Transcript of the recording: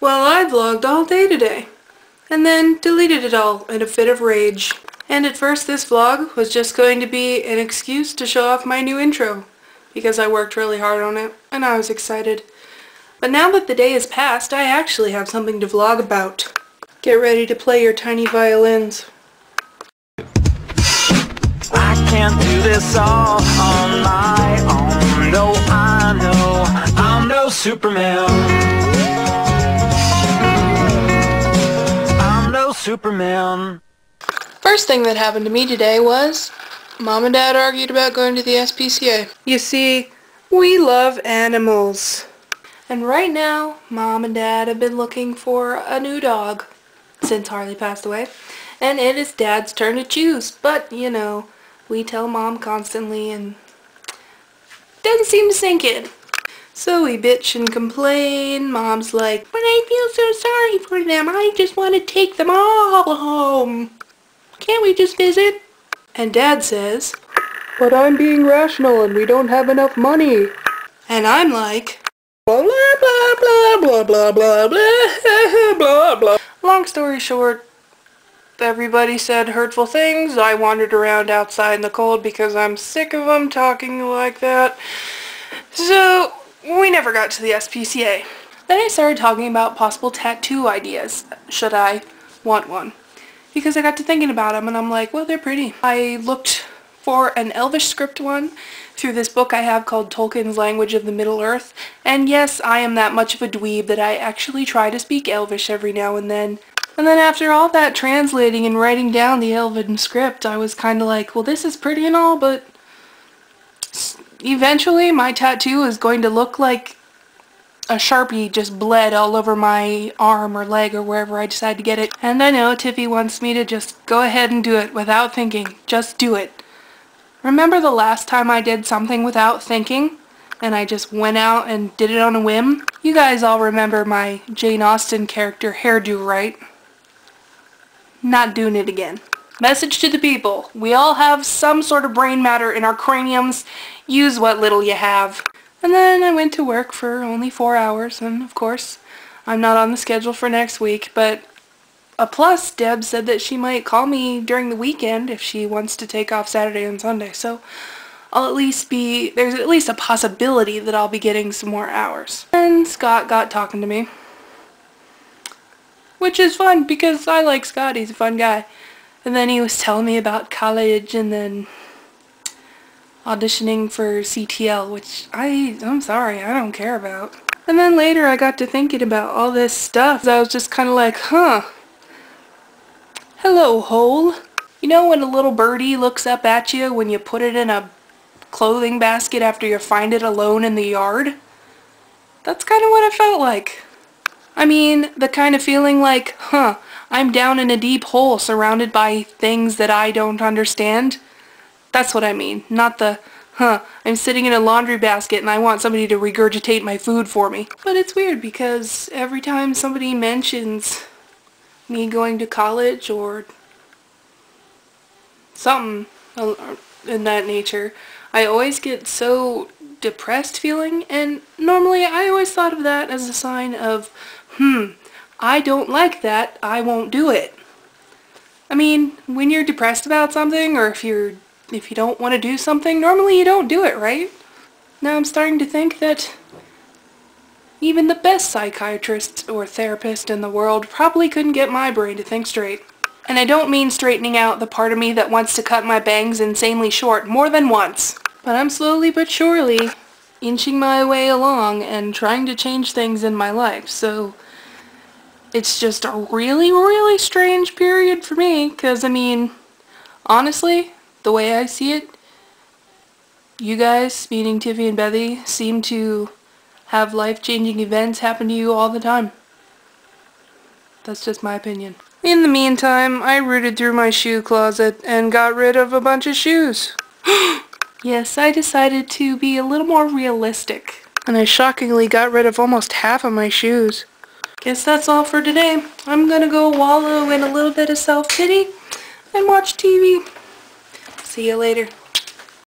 Well, I vlogged all day today, and then deleted it all in a fit of rage. And at first this vlog was just going to be an excuse to show off my new intro, because I worked really hard on it, and I was excited. But now that the day has passed, I actually have something to vlog about. Get ready to play your tiny violins. I can't do this all on my own. No, I know I'm no Superman. I'm no Superman. First thing that happened to me today was Mom and Dad argued about going to the SPCA. You see, we love animals. And right now, Mom and Dad have been looking for a new dog since Harley passed away. And it is Dad's turn to choose. But, you know, we tell Mom constantly and doesn't seem to sink in. So we bitch and complain. Mom's like, but I feel so sorry for them. I just want to take them all home. Can't we just visit? And Dad says, but I'm being rational and we don't have enough money. And I'm like, blah blah blah blah blah blah blah blah blah. Long story short, everybody said hurtful things. I wandered around outside in the cold because I'm sick of them talking like that. So we never got to the SPCA. Then I started talking about possible tattoo ideas. Should I want one? Because I got to thinking about them and I'm like, well, they're pretty. I looked for an Elvish script one through this book I have called Tolkien's Language of the Middle-earth. And yes, I am that much of a dweeb that I actually try to speak Elvish every now and then. And then after all that translating and writing down the Elven script, I was kind of like, well, this is pretty and all, but eventually my tattoo is going to look like a Sharpie just bled all over my arm or leg or wherever I decide to get it. And I know Tiffy wants me to just go ahead and do it without thinking. Just do it. Remember the last time I did something without thinking? And I just went out and did it on a whim? You guys all remember my Jane Austen character hairdo, right? Not doing it again. Message to the people. We all have some sort of brain matter in our craniums. Use what little you have. And then I went to work for only 4 hours, and of course, I'm not on the schedule for next week, but a plus, Deb said that she might call me during the weekend if she wants to take off Saturday and Sunday, so I'll at least there's at least a possibility that I'll be getting some more hours. And Scott got talking to me, which is fun because I like Scott, he's a fun guy. And then he was telling me about college and then auditioning for CTL, which I'm sorry, I don't care about. And then later I got to thinking about all this stuff. I was just kind of like, huh. Hello, hole. You know when a little birdie looks up at you when you put it in a clothing basket after you find it alone in the yard? That's kind of what I felt like. I mean, the kind of feeling like, huh, I'm down in a deep hole surrounded by things that I don't understand. That's what I mean, not the, huh, I'm sitting in a laundry basket and I want somebody to regurgitate my food for me. But it's weird because every time somebody mentions me going to college or something in that nature, I always get so depressed feeling, and normally I always thought of that as a sign of, I don't like that, I won't do it. I mean, when you're depressed about something, or if you don't want to do something, normally you don't do it, right? Now I'm starting to think that even the best psychiatrist or therapist in the world probably couldn't get my brain to think straight. And I don't mean straightening out the part of me that wants to cut my bangs insanely short more than once. But I'm slowly but surely inching my way along and trying to change things in my life, so it's just a really, really strange period for me, because I mean, honestly, the way I see it, you guys, meaning Tiffy and Bethy, seem to have life-changing events happen to you all the time. That's just my opinion. In the meantime, I rooted through my shoe closet and got rid of a bunch of shoes. Yes, I decided to be a little more realistic. And I shockingly got rid of almost half of my shoes. Guess that's all for today. I'm gonna go wallow in a little bit of self-pity and watch TV. See you later.